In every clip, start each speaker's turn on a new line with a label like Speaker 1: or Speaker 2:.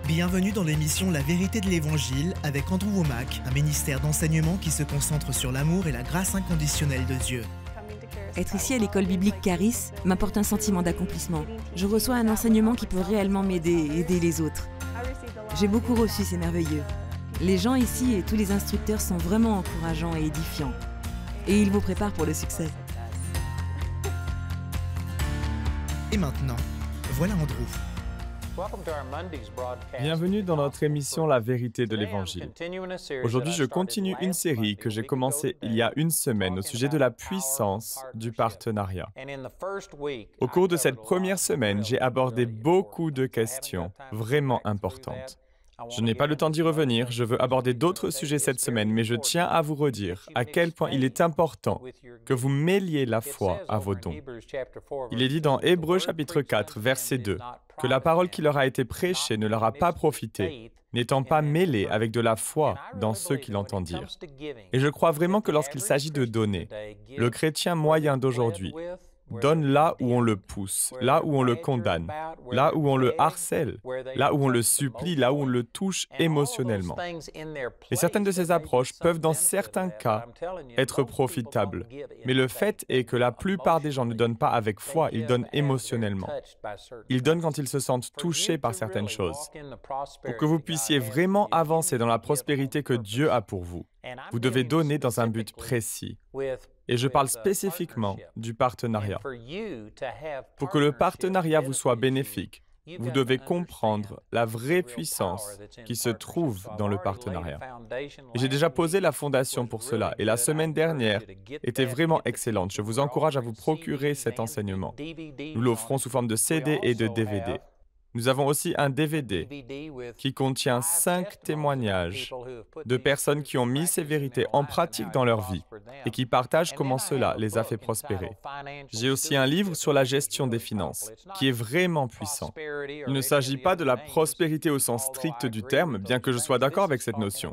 Speaker 1: Bienvenue dans l'émission La vérité de l'Évangile avec Andrew Wommack, un ministère d'enseignement qui se concentre sur l'amour et la grâce inconditionnelle de Dieu.
Speaker 2: Être ici à l'école biblique Caris m'apporte un sentiment d'accomplissement. Je reçois un enseignement qui peut réellement m'aider et aider les autres. J'ai beaucoup reçu, c'est merveilleux. Les gens ici et tous les instructeurs sont vraiment encourageants et édifiants. Et ils vous préparent pour le succès.
Speaker 1: Et maintenant, voilà Andrew.
Speaker 3: Bienvenue dans notre émission La vérité de l'Évangile. Aujourd'hui, je continue une série que j'ai commencée il y a une semaine au sujet de la puissance du partenariat. Au cours de cette première semaine, j'ai abordé beaucoup de questions vraiment importantes. Je n'ai pas le temps d'y revenir, je veux aborder d'autres sujets cette semaine, mais je tiens à vous redire à quel point il est important que vous mêliez la foi à vos dons. Il est dit dans Hébreux chapitre 4, verset 2, que la parole qui leur a été prêchée ne leur a pas profité, n'étant pas mêlée avec de la foi dans ceux qui l'entendirent. Et je crois vraiment que lorsqu'il s'agit de donner, le chrétien moyen d'aujourd'hui donne là où on le pousse, là où on le condamne, là où on le harcèle, là où on le supplie, là où on le touche émotionnellement. Et certaines de ces approches peuvent dans certains cas être profitables. Mais le fait est que la plupart des gens ne donnent pas avec foi, ils donnent émotionnellement. Ils donnent quand ils se sentent touchés par certaines choses. Pour que vous puissiez vraiment avancer dans la prospérité que Dieu a pour vous, vous devez donner dans un but précis. Et je parle spécifiquement du partenariat. Pour que le partenariat vous soit bénéfique, vous devez comprendre la vraie puissance qui se trouve dans le partenariat. Et j'ai déjà posé la fondation pour cela, et la semaine dernière était vraiment excellente. Je vous encourage à vous procurer cet enseignement. Nous l'offrons sous forme de CD et de DVD. Nous avons aussi un DVD qui contient 5 témoignages de personnes qui ont mis ces vérités en pratique dans leur vie et qui partagent comment cela les a fait prospérer. J'ai aussi un livre sur la gestion des finances qui est vraiment puissant. Il ne s'agit pas de la prospérité au sens strict du terme, bien que je sois d'accord avec cette notion.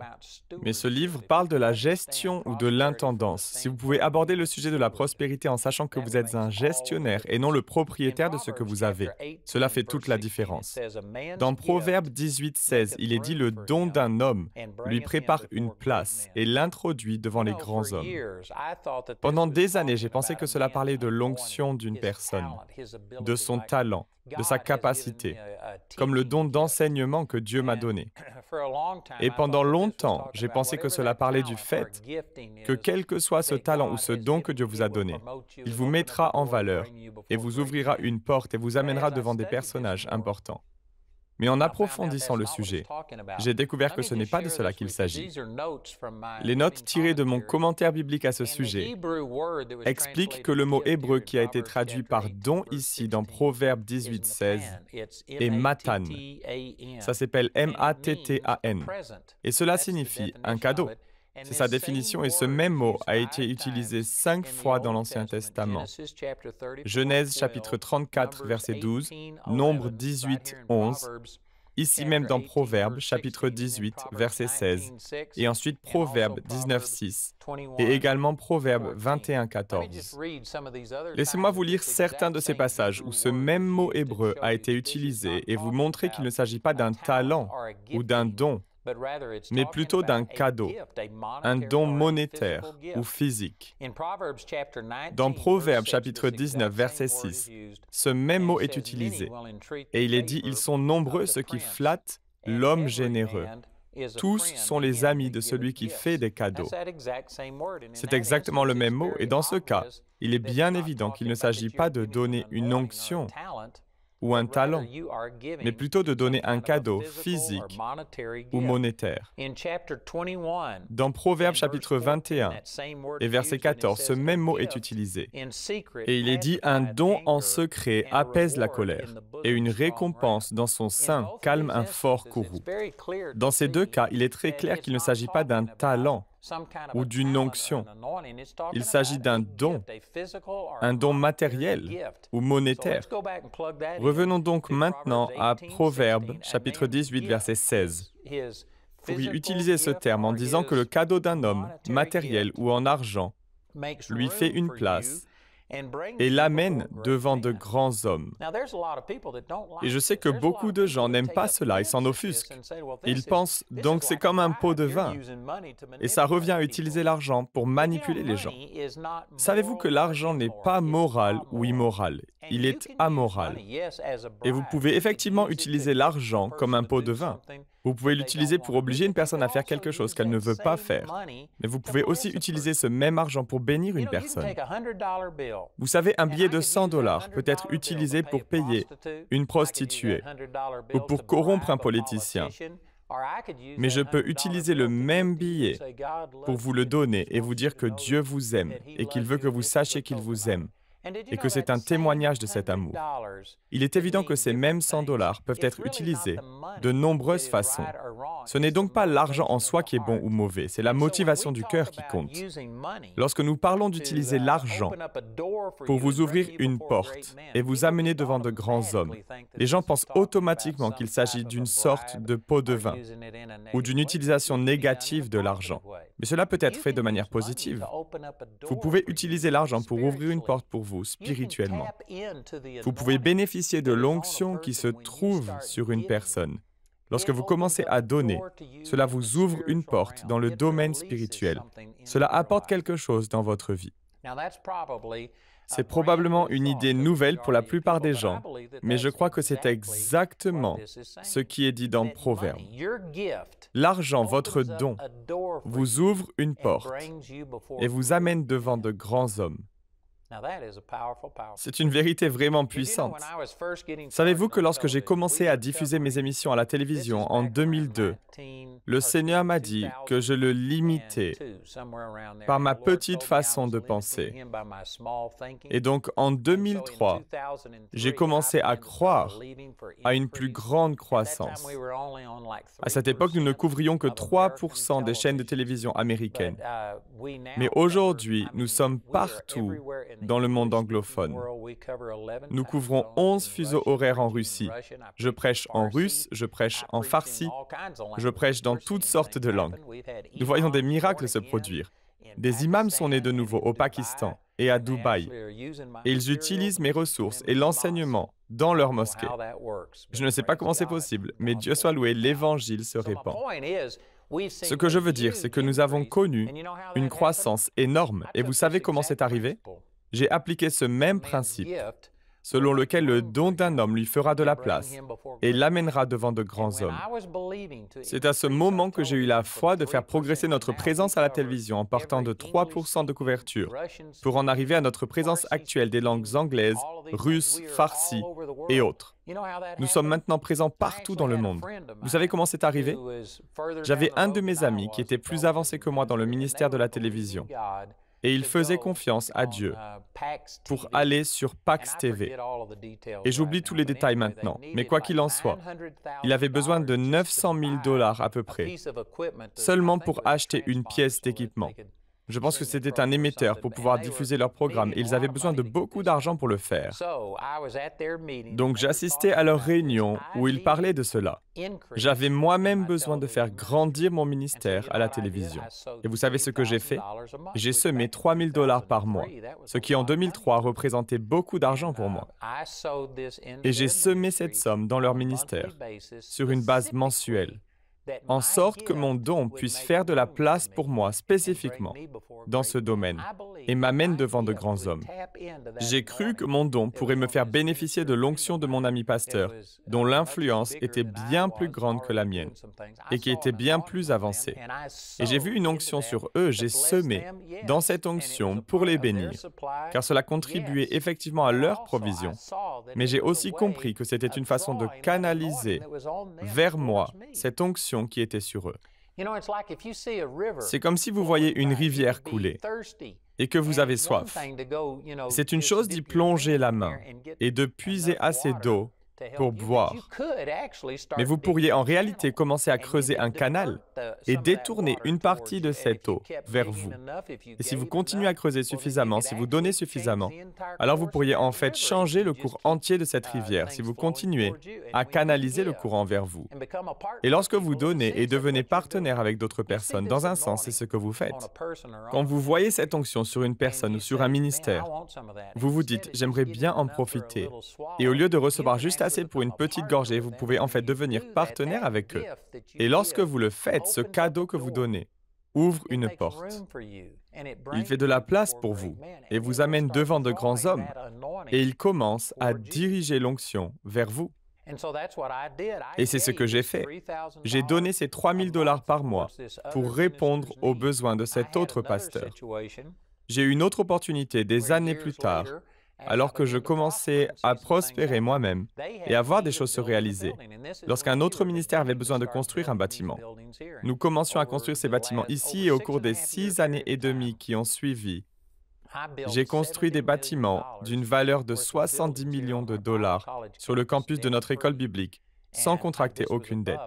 Speaker 3: Mais ce livre parle de la gestion ou de l'intendance. Si vous pouvez aborder le sujet de la prospérité en sachant que vous êtes un gestionnaire et non le propriétaire de ce que vous avez, cela fait toute la différence. Dans Proverbe 18:16, il est dit « Le don d'un homme lui prépare une place et l'introduit devant les grands hommes ». Pendant des années, j'ai pensé que cela parlait de l'onction d'une personne, de son talent, de sa capacité, comme le don d'enseignement que Dieu m'a donné. Et pendant longtemps, j'ai pensé que cela parlait du fait que quel que soit ce talent ou ce don que Dieu vous a donné, il vous mettra en valeur et vous ouvrira une porte et vous amènera devant des personnages importants. Mais en approfondissant le sujet, j'ai découvert que ce n'est pas de cela qu'il s'agit. Les notes tirées de mon commentaire biblique à ce sujet expliquent que le mot hébreu qui a été traduit par « don » ici dans Proverbe 18:16 est « matan ». Ça s'appelle M-A-T-T-A-N. Et cela signifie un cadeau. C'est sa définition et ce même mot a été utilisé 5 fois dans l'Ancien Testament. Genèse chapitre 34, verset 12, Nombre 18, 11, ici même dans Proverbes chapitre 18, verset 16, et ensuite Proverbes 19, 6, et également Proverbes 21, 14. Laissez-moi vous lire certains de ces passages où ce même mot hébreu a été utilisé et vous montrer qu'il ne s'agit pas d'un talent ou d'un don, mais plutôt d'un cadeau, un don monétaire ou physique. Dans Proverbes chapitre 19, verset 6, ce même mot est utilisé, et il est dit « Ils sont nombreux ceux qui flattent l'homme généreux. Tous sont les amis de celui qui fait des cadeaux. » C'est exactement le même mot, et dans ce cas, il est bien évident qu'il ne s'agit pas de donner une onction ou un talent, mais plutôt de donner un cadeau physique ou monétaire. Dans Proverbes chapitre 21 et verset 14, ce même mot est utilisé. Et il est dit « Un don en secret apaise la colère, et une récompense dans son sein calme un fort courroux. » Dans ces deux cas, il est très clair qu'il ne s'agit pas d'un talent ou d'une onction. Il s'agit d'un don, un don matériel ou monétaire. Revenons donc maintenant à Proverbes, chapitre 18, verset 16. Pour y utiliser ce terme en disant que le cadeau d'un homme, matériel ou en argent, lui fait une place et l'amène devant de grands hommes. Et je sais que beaucoup de gens n'aiment pas cela et s'en offusquent. Ils pensent, donc c'est comme un pot de vin. Et ça revient à utiliser l'argent pour manipuler les gens. Savez-vous que l'argent n'est pas moral ou immoral, il est amoral. Et vous pouvez effectivement utiliser l'argent comme un pot de vin. Vous pouvez l'utiliser pour obliger une personne à faire quelque chose qu'elle ne veut pas faire. Mais vous pouvez aussi utiliser ce même argent pour bénir une personne. Vous savez, un billet de 100 $ peut être utilisé pour payer une prostituée ou pour corrompre un politicien. Mais je peux utiliser le même billet pour vous le donner et vous dire que Dieu vous aime et qu'il veut que vous sachiez qu'il vous aime et que c'est un témoignage de cet amour. Il est évident que ces mêmes 100 $ peuvent être utilisés de nombreuses façons. Ce n'est donc pas l'argent en soi qui est bon ou mauvais, c'est la motivation du cœur qui compte. Lorsque nous parlons d'utiliser l'argent pour vous ouvrir une porte et vous amener devant de grands hommes, les gens pensent automatiquement qu'il s'agit d'une sorte de pot de vin ou d'une utilisation négative de l'argent. Mais cela peut être fait de manière positive. Vous pouvez utiliser l'argent pour ouvrir une porte pour vous spirituellement. Vous pouvez bénéficier de l'onction qui se trouve sur une personne. Lorsque vous commencez à donner, cela vous ouvre une porte dans le domaine spirituel. Cela apporte quelque chose dans votre vie. C'est probablement une idée nouvelle pour la plupart des gens, mais je crois que c'est exactement ce qui est dit dans Proverbe. L'argent, votre don, vous ouvre une porte et vous amène devant de grands hommes. C'est une vérité vraiment puissante. Savez-vous que lorsque j'ai commencé à diffuser mes émissions à la télévision en 2002, le Seigneur m'a dit que je le limitais par ma petite façon de penser. Et donc en 2003, j'ai commencé à croire à une plus grande croissance. À cette époque, nous ne couvrions que 3% des chaînes de télévision américaines. Mais aujourd'hui, nous sommes partout dans le monde anglophone. Nous couvrons 11 fuseaux horaires en Russie. Je prêche en russe, je prêche en farsi, je prêche dans toutes sortes de langues. Nous voyons des miracles se produire. Des imams sont nés de nouveau au Pakistan et à Dubaï. Et ils utilisent mes ressources et l'enseignement dans leur mosquée. Je ne sais pas comment c'est possible, mais Dieu soit loué, l'Évangile se répand. Ce que je veux dire, c'est que nous avons connu une croissance énorme. Et vous savez comment c'est arrivé? J'ai appliqué ce même principe, selon lequel le don d'un homme lui fera de la place et l'amènera devant de grands hommes. C'est à ce moment que j'ai eu la foi de faire progresser notre présence à la télévision en partant de 3% de couverture pour en arriver à notre présence actuelle des langues anglaises, russes, farsi et autres. Nous sommes maintenant présents partout dans le monde. Vous savez comment c'est arrivé? J'avais un de mes amis qui était plus avancé que moi dans le ministère de la télévision. Et il faisait confiance à Dieu pour aller sur Pax TV. Et j'oublie tous les détails maintenant, mais quoi qu'il en soit, il avait besoin de 900 000 $ à peu près, seulement pour acheter une pièce d'équipement. Je pense que c'était un émetteur pour pouvoir diffuser leur programme et ils avaient besoin de beaucoup d'argent pour le faire. Donc j'assistais à leur réunion où ils parlaient de cela. J'avais moi-même besoin de faire grandir mon ministère à la télévision. Et vous savez ce que j'ai fait? J'ai semé 3 000 $ par mois, ce qui en 2003 représentait beaucoup d'argent pour moi. Et j'ai semé cette somme dans leur ministère, sur une base mensuelle, en sorte que mon don puisse faire de la place pour moi spécifiquement dans ce domaine et m'amène devant de grands hommes. J'ai cru que mon don pourrait me faire bénéficier de l'onction de mon ami pasteur, dont l'influence était bien plus grande que la mienne et qui était bien plus avancée. Et j'ai vu une onction sur eux, j'ai semé dans cette onction pour les bénir, car cela contribuait effectivement à leur provision. Mais j'ai aussi compris que c'était une façon de canaliser vers moi cette onction qui était sur eux. C'est comme si vous voyez une rivière couler et que vous avez soif. C'est une chose d'y plonger la main et de puiser assez d'eau pour boire. Mais vous pourriez en réalité commencer à creuser un canal et détourner une partie de cette eau vers vous. Et si vous continuez à creuser suffisamment, si vous donnez suffisamment, alors vous pourriez en fait changer le cours entier de cette rivière si vous continuez à canaliser le courant vers vous. Et lorsque vous donnez et devenez partenaire avec d'autres personnes, dans un sens, c'est ce que vous faites. Quand vous voyez cette onction sur une personne ou sur un ministère, vous vous dites « j'aimerais bien en profiter ». Et au lieu de recevoir juste assez pour une petite gorgée, vous pouvez en fait devenir partenaire avec eux. Et lorsque vous le faites, ce cadeau que vous donnez ouvre une porte. Il fait de la place pour vous et vous amène devant de grands hommes et il commence à diriger l'onction vers vous. Et c'est ce que j'ai fait. J'ai donné ces $3 000 par mois pour répondre aux besoins de cet autre pasteur. J'ai eu une autre opportunité des années plus tard, alors que je commençais à prospérer moi-même et à voir des choses se réaliser. Lorsqu'un autre ministère avait besoin de construire un bâtiment, nous commencions à construire ces bâtiments ici et au cours des 6 années et demie qui ont suivi, j'ai construit des bâtiments d'une valeur de $70 millions sur le campus de notre école biblique, sans contracter aucune dette.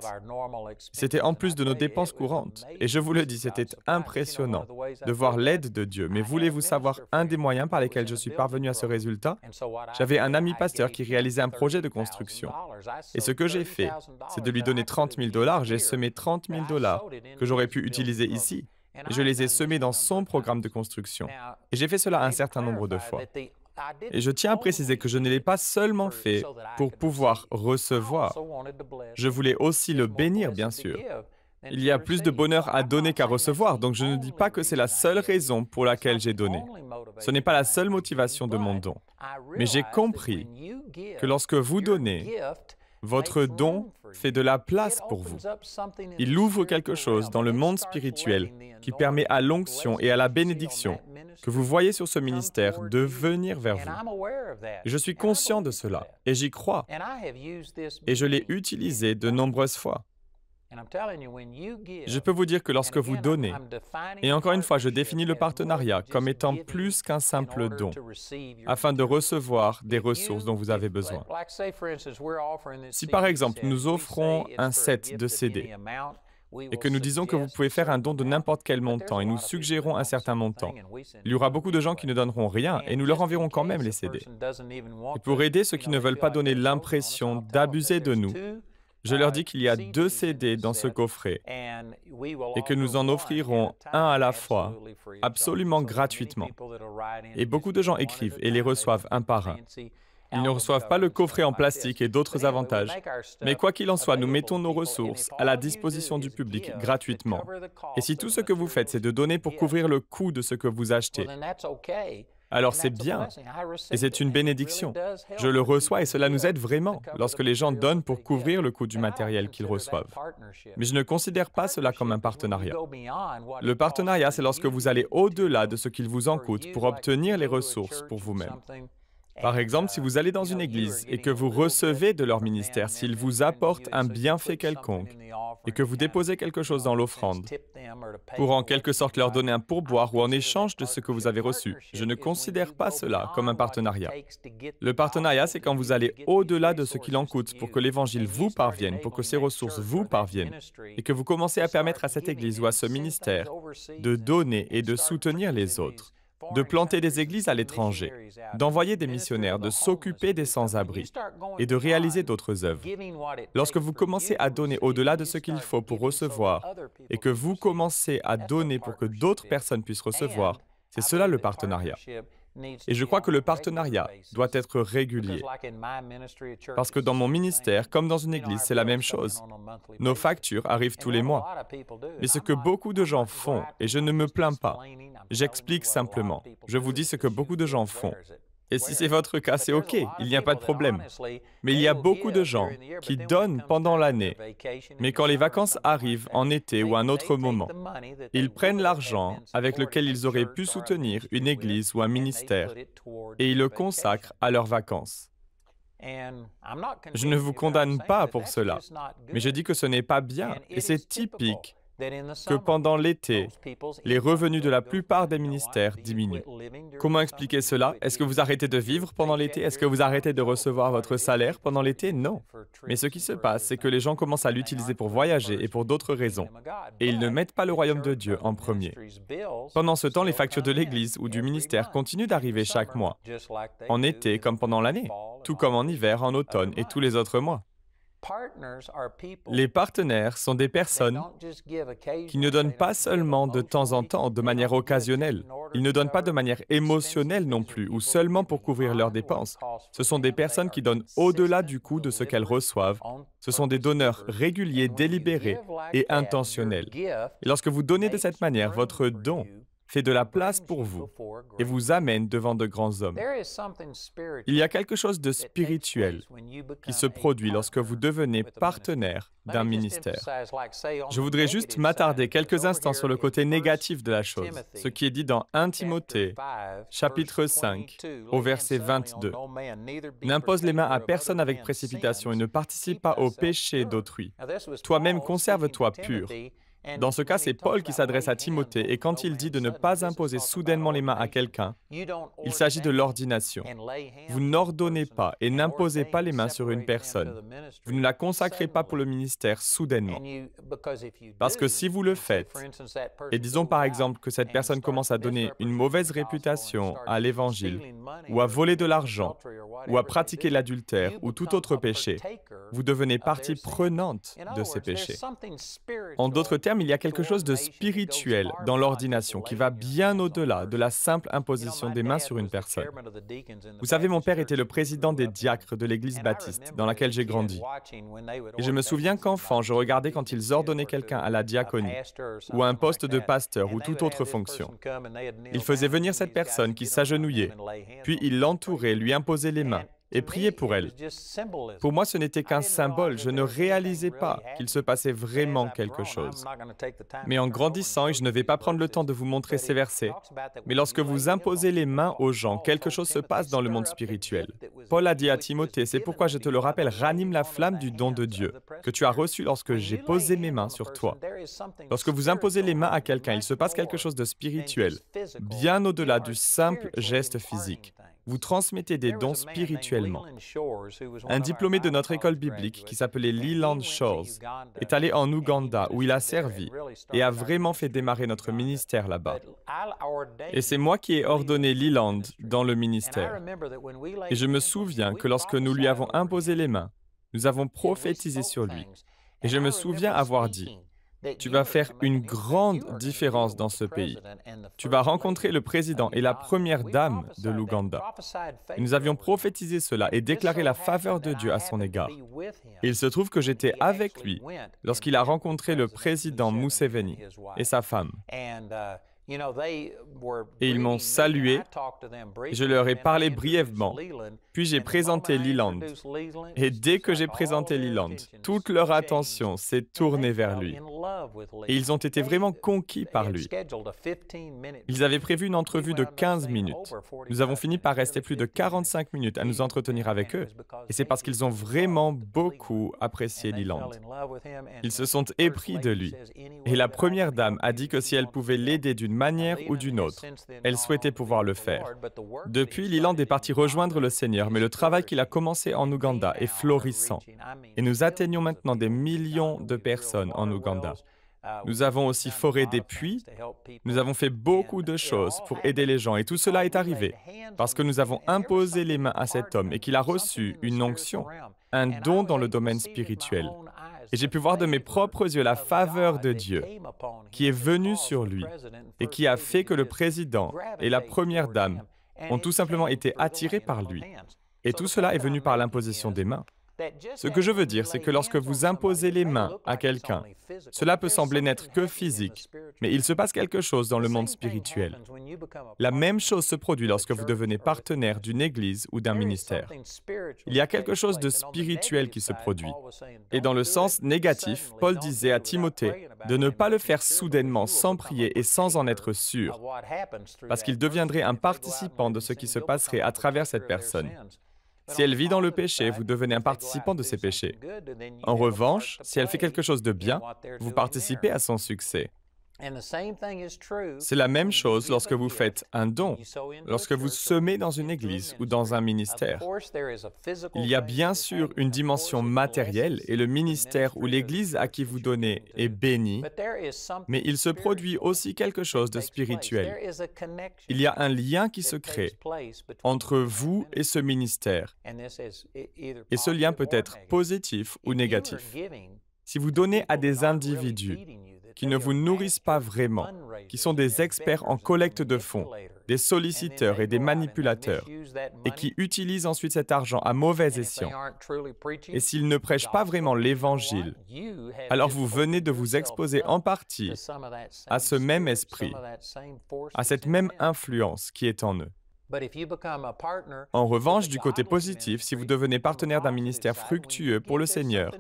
Speaker 3: C'était en plus de nos dépenses courantes. Et je vous le dis, c'était impressionnant de voir l'aide de Dieu. Mais voulez-vous savoir un des moyens par lesquels je suis parvenu à ce résultat? J'avais un ami pasteur qui réalisait un projet de construction. Et ce que j'ai fait, c'est de lui donner $30 000. J'ai semé $30 000 que j'aurais pu utiliser ici. Et je les ai semés dans son programme de construction. Et j'ai fait cela un certain nombre de fois. Et je tiens à préciser que je ne l'ai pas seulement fait pour pouvoir recevoir. Je voulais aussi le bénir, bien sûr. Il y a plus de bonheur à donner qu'à recevoir, donc je ne dis pas que c'est la seule raison pour laquelle j'ai donné. Ce n'est pas la seule motivation de mon don. Mais j'ai compris que lorsque vous donnez, votre don fait de la place pour vous. Il ouvre quelque chose dans le monde spirituel qui permet à l'onction et à la bénédiction que vous voyez sur ce ministère de venir vers vous. Je suis conscient de cela et j'y crois. Et je l'ai utilisé de nombreuses fois. Je peux vous dire que lorsque vous donnez, et encore une fois, je définis le partenariat comme étant plus qu'un simple don, afin de recevoir des ressources dont vous avez besoin. Si par exemple, nous offrons un set de CD, et que nous disons que vous pouvez faire un don de n'importe quel montant, et nous suggérons un certain montant, il y aura beaucoup de gens qui ne donneront rien, et nous leur enverrons quand même les CD. Et pour aider ceux qui ne veulent pas donner l'impression d'abuser de nous, je leur dis qu'il y a 2 CD dans ce coffret et que nous en offrirons un à la fois, absolument gratuitement. Et beaucoup de gens écrivent et les reçoivent un par un. Ils ne reçoivent pas le coffret en plastique et d'autres avantages. Mais quoi qu'il en soit, nous mettons nos ressources à la disposition du public gratuitement. Et si tout ce que vous faites, c'est de donner pour couvrir le coût de ce que vous achetez, alors c'est bien, et c'est une bénédiction. Je le reçois et cela nous aide vraiment lorsque les gens donnent pour couvrir le coût du matériel qu'ils reçoivent. Mais je ne considère pas cela comme un partenariat. Le partenariat, c'est lorsque vous allez au-delà de ce qu'il vous en coûte pour obtenir les ressources pour vous-même. Par exemple, si vous allez dans une église et que vous recevez de leur ministère, s'ils vous apportent un bienfait quelconque et que vous déposez quelque chose dans l'offrande pour en quelque sorte leur donner un pourboire ou en échange de ce que vous avez reçu, je ne considère pas cela comme un partenariat. Le partenariat, c'est quand vous allez au-delà de ce qu'il en coûte pour que l'Évangile vous parvienne, pour que ces ressources vous parviennent et que vous commencez à permettre à cette église ou à ce ministère de donner et de soutenir les autres, de planter des églises à l'étranger, d'envoyer des missionnaires, de s'occuper des sans-abri et de réaliser d'autres œuvres. Lorsque vous commencez à donner au-delà de ce qu'il faut pour recevoir et que vous commencez à donner pour que d'autres personnes puissent recevoir, c'est cela le partenariat. Et je crois que le partenariat doit être régulier. Parce que dans mon ministère, comme dans une église, c'est la même chose. Nos factures arrivent tous les mois. Mais ce que beaucoup de gens font, et je ne me plains pas, j'explique simplement. Je vous dis ce que beaucoup de gens font. Et si c'est votre cas, c'est OK, il n'y a pas de problème. Mais il y a beaucoup de gens qui donnent pendant l'année, mais quand les vacances arrivent en été ou à un autre moment, ils prennent l'argent avec lequel ils auraient pu soutenir une église ou un ministère et ils le consacrent à leurs vacances. Je ne vous condamne pas pour cela, mais je dis que ce n'est pas bien et c'est typique que pendant l'été, les revenus de la plupart des ministères diminuent. Comment expliquer cela? Est-ce que vous arrêtez de vivre pendant l'été? Est-ce que vous arrêtez de recevoir votre salaire pendant l'été? Non. Mais ce qui se passe, c'est que les gens commencent à l'utiliser pour voyager et pour d'autres raisons. Et ils ne mettent pas le royaume de Dieu en premier. Pendant ce temps, les factures de l'Église ou du ministère continuent d'arriver chaque mois, en été comme pendant l'année, tout comme en hiver, en automne et tous les autres mois. Les partenaires sont des personnes qui ne donnent pas seulement de temps en temps, de manière occasionnelle. Ils ne donnent pas de manière émotionnelle non plus, ou seulement pour couvrir leurs dépenses. Ce sont des personnes qui donnent au-delà du coût de ce qu'elles reçoivent. Ce sont des donneurs réguliers, délibérés et intentionnels. Et lorsque vous donnez de cette manière, votre don fait de la place pour vous et vous amène devant de grands hommes. Il y a quelque chose de spirituel qui se produit lorsque vous devenez partenaire d'un ministère. Je voudrais juste m'attarder quelques instants sur le côté négatif de la chose, ce qui est dit dans 1 Timothée, chapitre 5, au verset 22. « N'impose les mains à personne avec précipitation et ne participe pas au péché d'autrui. Toi-même conserve-toi pur. » Dans ce cas, c'est Paul qui s'adresse à Timothée et quand il dit de ne pas imposer soudainement les mains à quelqu'un, il s'agit de l'ordination. Vous n'ordonnez pas et n'imposez pas les mains sur une personne. Vous ne la consacrez pas pour le ministère soudainement. Parce que si vous le faites, et disons par exemple que cette personne commence à donner une mauvaise réputation à l'Évangile, ou à voler de l'argent, ou à pratiquer l'adultère, ou tout autre péché, vous devenez partie prenante de ces péchés. En d'autres termes, il y a quelque chose de spirituel dans l'ordination qui va bien au-delà de la simple imposition des mains sur une personne. Vous savez, mon père était le président des diacres de l'Église baptiste dans laquelle j'ai grandi. Et je me souviens qu'enfant, je regardais quand ils ordonnaient quelqu'un à la diaconie, ou à un poste de pasteur ou toute autre fonction. Ils faisaient venir cette personne qui s'agenouillait, puis ils l'entouraient, lui imposaient les mains et prier pour elle. Pour moi, ce n'était qu'un symbole. Je ne réalisais pas qu'il se passait vraiment quelque chose. Mais en grandissant, et je ne vais pas prendre le temps de vous montrer ces versets, mais lorsque vous imposez les mains aux gens, quelque chose se passe dans le monde spirituel. Paul a dit à Timothée, c'est pourquoi je te le rappelle, ranime la flamme du don de Dieu, que tu as reçu lorsque j'ai posé mes mains sur toi. Lorsque vous imposez les mains à quelqu'un, il se passe quelque chose de spirituel, bien au-delà du simple geste physique. Vous transmettez des dons spirituellement. Un diplômé de notre école biblique qui s'appelait Leland Shores est allé en Ouganda où il a servi et a vraiment fait démarrer notre ministère là-bas. Et c'est moi qui ai ordonné Leland dans le ministère. Et je me souviens que lorsque nous lui avons imposé les mains, nous avons prophétisé sur lui. Et je me souviens avoir dit, tu vas faire une grande différence dans ce pays. Tu vas rencontrer le président et la première dame de l'Ouganda. Et nous avions prophétisé cela et déclaré la faveur de Dieu à son égard. Et il se trouve que j'étais avec lui lorsqu'il a rencontré le président Museveni et sa femme. Et ils m'ont salué, et je leur ai parlé brièvement, puis j'ai présenté Leland. Et dès que j'ai présenté Leland, toute leur attention s'est tournée vers lui. Et ils ont été vraiment conquis par lui. Ils avaient prévu une entrevue de 15 minutes. Nous avons fini par rester plus de 45 minutes à nous entretenir avec eux. Et c'est parce qu'ils ont vraiment beaucoup apprécié Leland. Ils se sont épris de lui. Et la première dame a dit que si elle pouvait l'aider d'une manière ou d'une autre, elle souhaitait pouvoir le faire. Depuis, Leland est parti rejoindre le Seigneur, mais le travail qu'il a commencé en Ouganda est florissant. Et nous atteignons maintenant des millions de personnes en Ouganda. Nous avons aussi foré des puits, nous avons fait beaucoup de choses pour aider les gens et tout cela est arrivé parce que nous avons imposé les mains à cet homme et qu'il a reçu une onction, un don dans le domaine spirituel. Et j'ai pu voir de mes propres yeux la faveur de Dieu qui est venue sur lui et qui a fait que le président et la première dame ont tout simplement été attirés par lui. Et tout cela est venu par l'imposition des mains. Ce que je veux dire, c'est que lorsque vous imposez les mains à quelqu'un, cela peut sembler n'être que physique, mais il se passe quelque chose dans le monde spirituel. La même chose se produit lorsque vous devenez partenaire d'une église ou d'un ministère. Il y a quelque chose de spirituel qui se produit. Et dans le sens négatif, Paul disait à Timothée de ne pas le faire soudainement, sans prier et sans en être sûr, parce qu'il deviendrait un participant de ce qui se passerait à travers cette personne. Si elle vit dans le péché, vous devenez un participant de ses péchés. En revanche, si elle fait quelque chose de bien, vous participez à son succès. C'est la même chose lorsque vous faites un don, lorsque vous semez dans une église ou dans un ministère. Il y a bien sûr une dimension matérielle et le ministère ou l'église à qui vous donnez est béni, mais il se produit aussi quelque chose de spirituel. Il y a un lien qui se crée entre vous et ce ministère, et ce lien peut être positif ou négatif. Si vous donnez à des individus qui ne vous nourrissent pas vraiment, qui sont des experts en collecte de fonds, des solliciteurs et des manipulateurs, et qui utilisent ensuite cet argent à mauvais escient, et s'ils ne prêchent pas vraiment l'Évangile, alors vous venez de vous exposer en partie à ce même esprit, à cette même influence qui est en eux. En revanche, du côté positif, si vous devenez partenaire d'un ministère fructueux pour le Seigneur,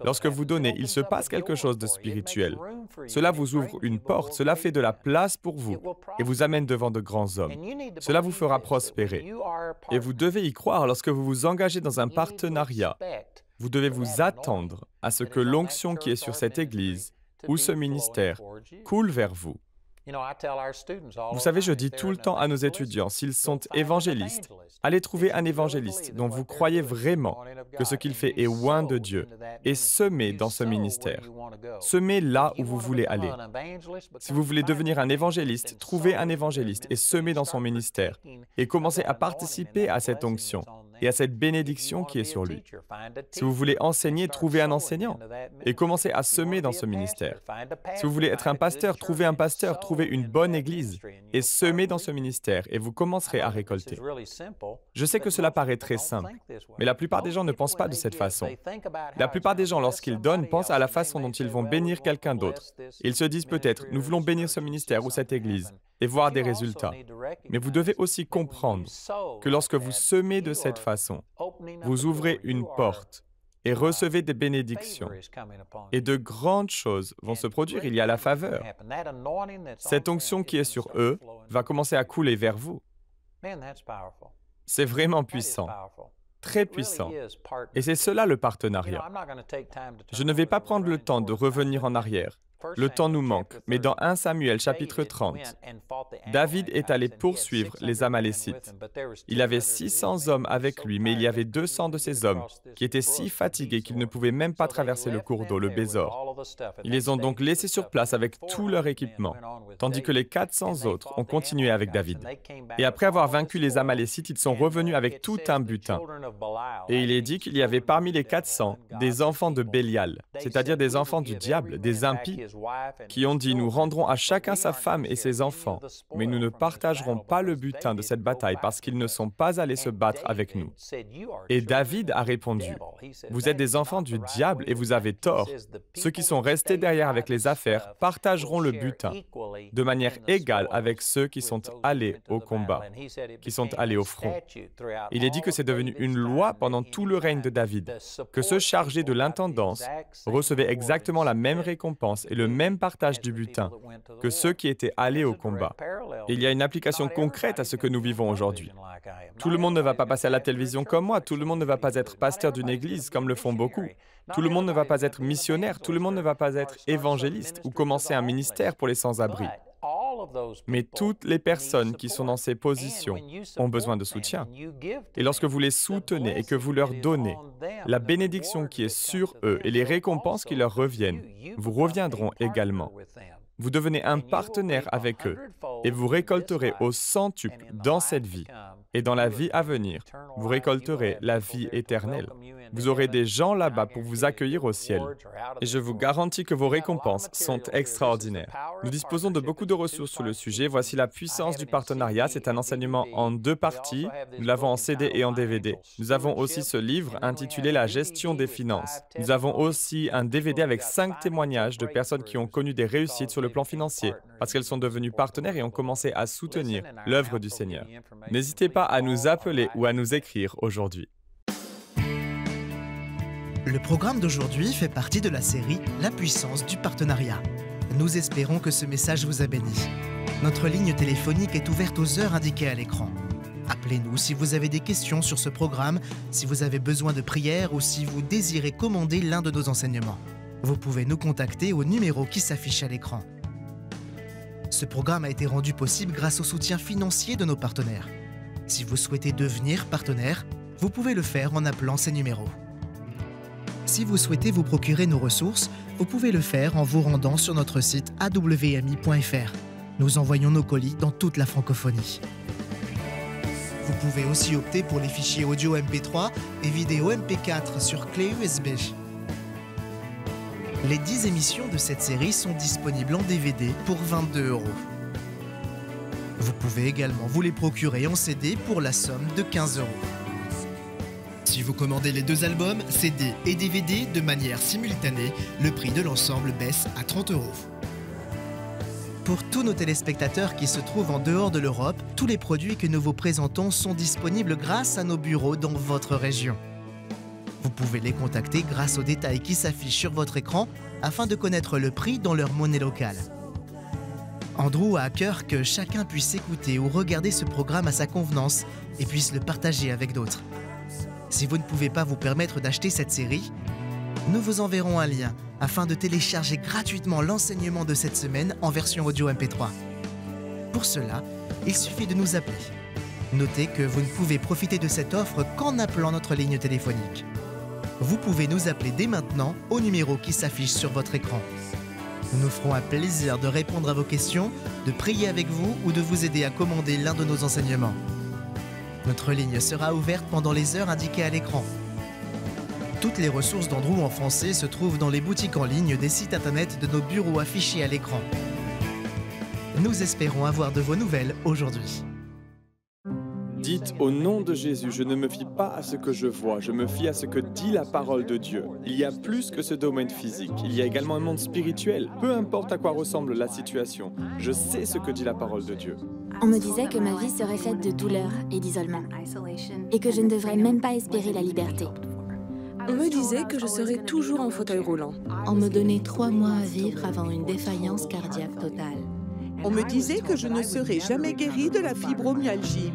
Speaker 3: lorsque vous donnez, il se passe quelque chose de spirituel. Cela vous ouvre une porte, cela fait de la place pour vous et vous amène devant de grands hommes. Cela vous fera prospérer. Et vous devez y croire lorsque vous vous engagez dans un partenariat. Vous devez vous attendre à ce que l'onction qui est sur cette Église ou ce ministère coule vers vous. Vous savez, je dis tout le temps à nos étudiants, s'ils sont évangélistes, allez trouver un évangéliste dont vous croyez vraiment que ce qu'il fait est loin de Dieu et semez dans ce ministère. Semez là où vous voulez aller. Si vous voulez devenir un évangéliste, trouvez un évangéliste et semez dans son ministère et commencez à participer à cette onction et à cette bénédiction qui est sur lui. Si vous voulez enseigner, trouvez un enseignant et commencez à semer dans ce ministère. Si vous voulez être un pasteur, trouvez une bonne église et semez dans ce ministère et vous commencerez à récolter. Je sais que cela paraît très simple, mais la plupart des gens ne pensent pas de cette façon. La plupart des gens, lorsqu'ils donnent, pensent à la façon dont ils vont bénir quelqu'un d'autre. Ils se disent peut-être, nous voulons bénir ce ministère ou cette église et voir des résultats. Mais vous devez aussi comprendre que lorsque vous semez de cette façon, vous ouvrez une porte et recevez des bénédictions. Et de grandes choses vont se produire, il y a la faveur. Cette onction qui est sur eux va commencer à couler vers vous. C'est vraiment puissant, très puissant. Et c'est cela le partenariat. Je ne vais pas prendre le temps de revenir en arrière. Le temps nous manque, mais dans 1 Samuel chapitre 30, David est allé poursuivre les Amalécites. Il avait 600 hommes avec lui, mais il y avait 200 de ces hommes qui étaient si fatigués qu'ils ne pouvaient même pas traverser le cours d'eau, le Bésor. Ils les ont donc laissés sur place avec tout leur équipement, tandis que les 400 autres ont continué avec David. Et après avoir vaincu les Amalécites, ils sont revenus avec tout un butin. Et il est dit qu'il y avait parmi les 400 des enfants de Bélial, c'est-à-dire des enfants du diable, des impies, qui ont dit « Nous rendrons à chacun sa femme et ses enfants, mais nous ne partagerons pas le butin de cette bataille parce qu'ils ne sont pas allés se battre avec nous. » Et David a répondu « Vous êtes des enfants du diable et vous avez tort. Ceux qui sont restés derrière avec les affaires partageront le butin de manière égale avec ceux qui sont allés au combat, qui sont allés au front. » Il est dit que c'est devenu une loi pendant tout le règne de David, que ce chargé de l'intendance recevait exactement la même récompense et le même partage du butin que ceux qui étaient allés au combat. Et il y a une application concrète à ce que nous vivons aujourd'hui. Tout le monde ne va pas passer à la télévision comme moi, tout le monde ne va pas être pasteur d'une église comme le font beaucoup. Tout le monde ne va pas être missionnaire, tout le monde ne va pas être évangéliste ou commencer un ministère pour les sans-abri. Mais toutes les personnes qui sont dans ces positions ont besoin de soutien. Et lorsque vous les soutenez et que vous leur donnez, la bénédiction qui est sur eux et les récompenses qui leur reviennent vous reviendront également. Vous devenez un partenaire avec eux et vous récolterez au centuple dans cette vie. Et dans la vie à venir, vous récolterez la vie éternelle. Vous aurez des gens là-bas pour vous accueillir au ciel. Et je vous garantis que vos récompenses sont extraordinaires. Nous disposons de beaucoup de ressources sur le sujet. Voici la puissance du partenariat. C'est un enseignement en 2 parties. Nous l'avons en CD et en DVD. Nous avons aussi ce livre intitulé « La gestion des finances ». Nous avons aussi un DVD avec 5 témoignages de personnes qui ont connu des réussites sur le plan financier parce qu'elles sont devenues partenaires et ont commencé à soutenir l'œuvre du Seigneur. N'hésitez pas à nous appeler ou à nous écrire aujourd'hui.
Speaker 1: Le programme d'aujourd'hui fait partie de la série « La puissance du partenariat ». Nous espérons que ce message vous a béni. Notre ligne téléphonique est ouverte aux heures indiquées à l'écran. Appelez-nous si vous avez des questions sur ce programme, si vous avez besoin de prière ou si vous désirez commander l'un de nos enseignements. Vous pouvez nous contacter au numéro qui s'affiche à l'écran. Ce programme a été rendu possible grâce au soutien financier de nos partenaires. Si vous souhaitez devenir partenaire, vous pouvez le faire en appelant ces numéros. Si vous souhaitez vous procurer nos ressources, vous pouvez le faire en vous rendant sur notre site awmi.fr. Nous envoyons nos colis dans toute la francophonie. Vous pouvez aussi opter pour les fichiers audio MP3 et vidéo MP4 sur clé USB. Les 10 émissions de cette série sont disponibles en DVD pour 22 €. Vous pouvez également vous les procurer en CD pour la somme de 15 €. Si vous commandez les 2 albums, CD et DVD de manière simultanée, le prix de l'ensemble baisse à 30 €. Pour tous nos téléspectateurs qui se trouvent en dehors de l'Europe, tous les produits que nous vous présentons sont disponibles grâce à nos bureaux dans votre région. Vous pouvez les contacter grâce aux détails qui s'affichent sur votre écran afin de connaître le prix dans leur monnaie locale. Andrew a à cœur que chacun puisse écouter ou regarder ce programme à sa convenance et puisse le partager avec d'autres. Si vous ne pouvez pas vous permettre d'acheter cette série, nous vous enverrons un lien afin de télécharger gratuitement l'enseignement de cette semaine en version audio MP3. Pour cela, il suffit de nous appeler. Notez que vous ne pouvez profiter de cette offre qu'en appelant notre ligne téléphonique. Vous pouvez nous appeler dès maintenant au numéro qui s'affiche sur votre écran. Nous nous ferons un plaisir de répondre à vos questions, de prier avec vous ou de vous aider à commander l'un de nos enseignements. Notre ligne sera ouverte pendant les heures indiquées à l'écran. Toutes les ressources d'Andrew en français se trouvent dans les boutiques en ligne des sites internet de nos bureaux affichés à l'écran. Nous espérons avoir de vos nouvelles aujourd'hui.
Speaker 3: Dites au nom de Jésus, je ne me fie pas à ce que je vois, je me fie à ce que dit la parole de Dieu. Il y a plus que ce domaine physique, il y a également un monde spirituel. Peu importe à quoi ressemble la situation, je sais ce que dit la parole de Dieu.
Speaker 4: On me disait que ma vie serait faite de douleur et d'isolement, et que je ne devrais même pas espérer la liberté.
Speaker 5: On me disait que je serais toujours en fauteuil roulant.
Speaker 6: On me donnait 3 mois à vivre avant une défaillance cardiaque totale.
Speaker 7: On me disait que je ne serais jamais guérie de la fibromyalgie.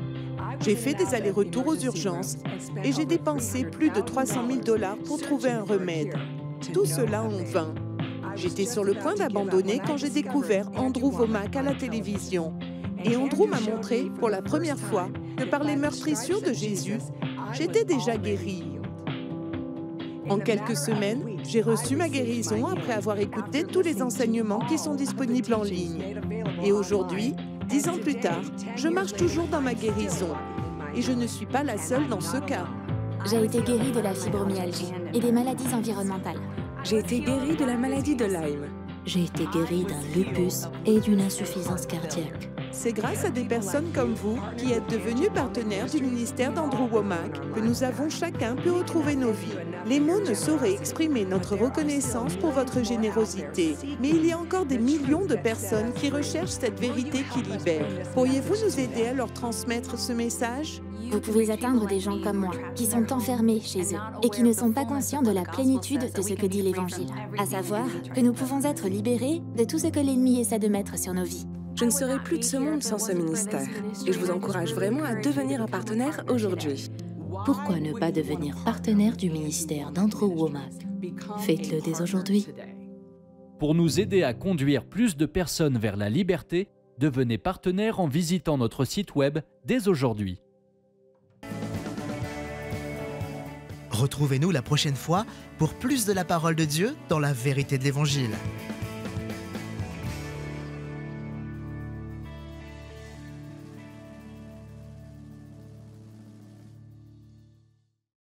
Speaker 7: J'ai fait des allers-retours aux urgences et j'ai dépensé plus de 300 000 $ pour trouver un remède. Tout cela en vain. J'étais sur le point d'abandonner quand j'ai découvert Andrew Wommack à la télévision. Et Andrew m'a montré pour la première fois que par les meurtrissures de Jésus, j'étais déjà guérie. En quelques semaines, j'ai reçu ma guérison après avoir écouté tous les enseignements qui sont disponibles en ligne. Et aujourd'hui, 10 ans plus tard, je marche toujours dans ma guérison. Et je ne suis pas la seule dans ce cas.
Speaker 4: J'ai été guérie de la fibromyalgie et des maladies environnementales.
Speaker 5: J'ai été guérie de la maladie de Lyme.
Speaker 6: J'ai été guérie d'un lupus et d'une insuffisance cardiaque.
Speaker 7: C'est grâce à des personnes comme vous qui êtes devenus partenaires du ministère d'Andrew Wommack que nous avons chacun pu retrouver nos vies. Les mots ne sauraient exprimer notre reconnaissance pour votre générosité, mais il y a encore des millions de personnes qui recherchent cette vérité qui libère. Pourriez-vous nous aider à leur transmettre ce message?
Speaker 4: Vous pouvez atteindre des gens comme moi, qui sont enfermés chez eux et qui ne sont pas conscients de la plénitude de ce que dit l'Évangile, à savoir que nous pouvons être libérés de tout ce que l'ennemi essaie de mettre sur nos vies.
Speaker 5: Je ne serai plus de ce monde sans ce ministère. Et je vous encourage vraiment à devenir un partenaire aujourd'hui.
Speaker 6: Pourquoi ne pas devenir partenaire du ministère d'Andrew Wommack? Faites-le dès aujourd'hui.
Speaker 8: Pour nous aider à conduire plus de personnes vers la liberté, devenez partenaire en visitant notre site web dès aujourd'hui.
Speaker 1: Retrouvez-nous la prochaine fois pour plus de la parole de Dieu dans la vérité de l'Évangile.